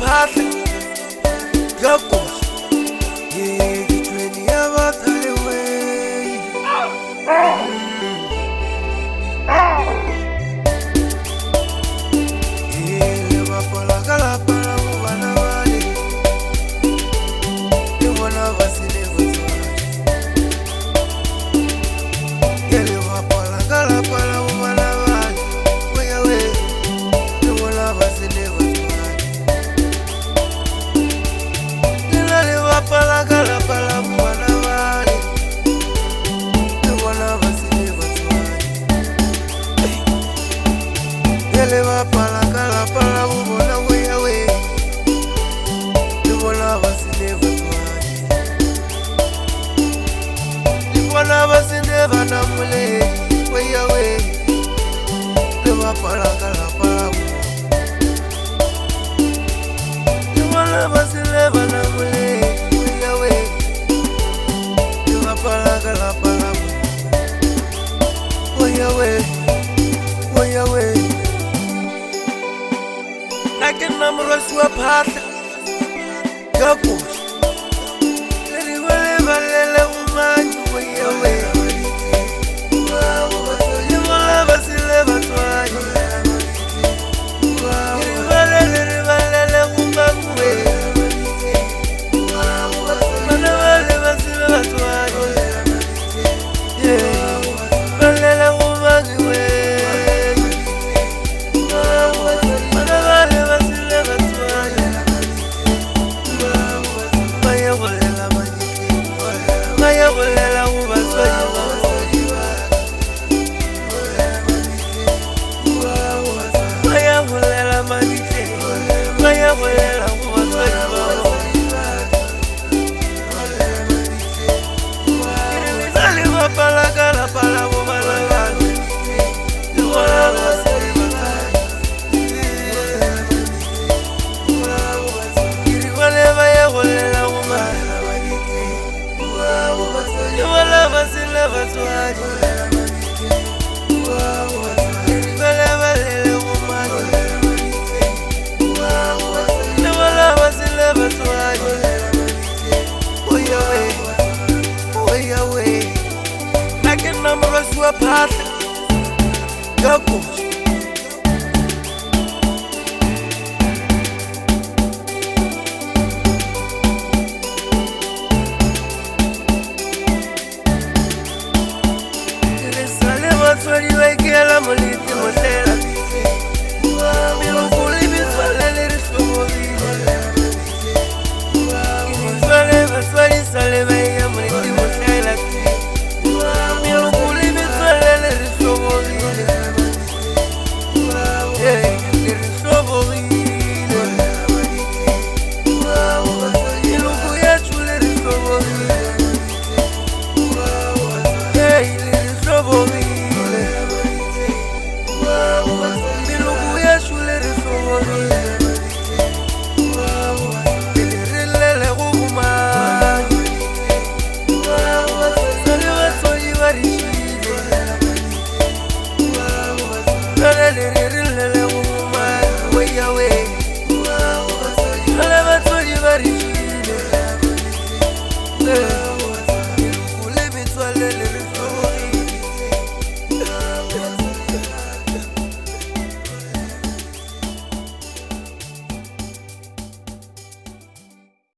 phahla ya koša ditšweni ya bathalewe le bapala ka lapa la go bana bale le bona ba se le batswadi le bapala ka lapa la go bana bale oyawe le bona ba se le batswadi le bapala ka lapa la go bana bale le bona ba se le batswadi le bapala ka lapa la go bona oyawe le bona ba se le batswadi le bona ba se le bana moledi oyawe le bapala ka lapa la go le bona ba se le bana moledi oyawe le bapala ka lapa la go oyawe oyawe ke nna morwasi wa phahla ka koša le dingwe le balele go madi oyawe le mola ba se le batswadi re balele go makuwe bana bale ba se le batswadi balele go makuwe phahla ka koša re sa le batswadi ba ikela molete motlela meloko le betswale le re hlobogile ke ditswale batswadi sa le ba ea molete motlela meloko le betswale le re hlobogile le re hlobogile meloko ya tšo le re hlobogile le re hlobogile meloko ya tšo le re hlobogile le re lele go gomane sa le batswadi ba re šile le re lele go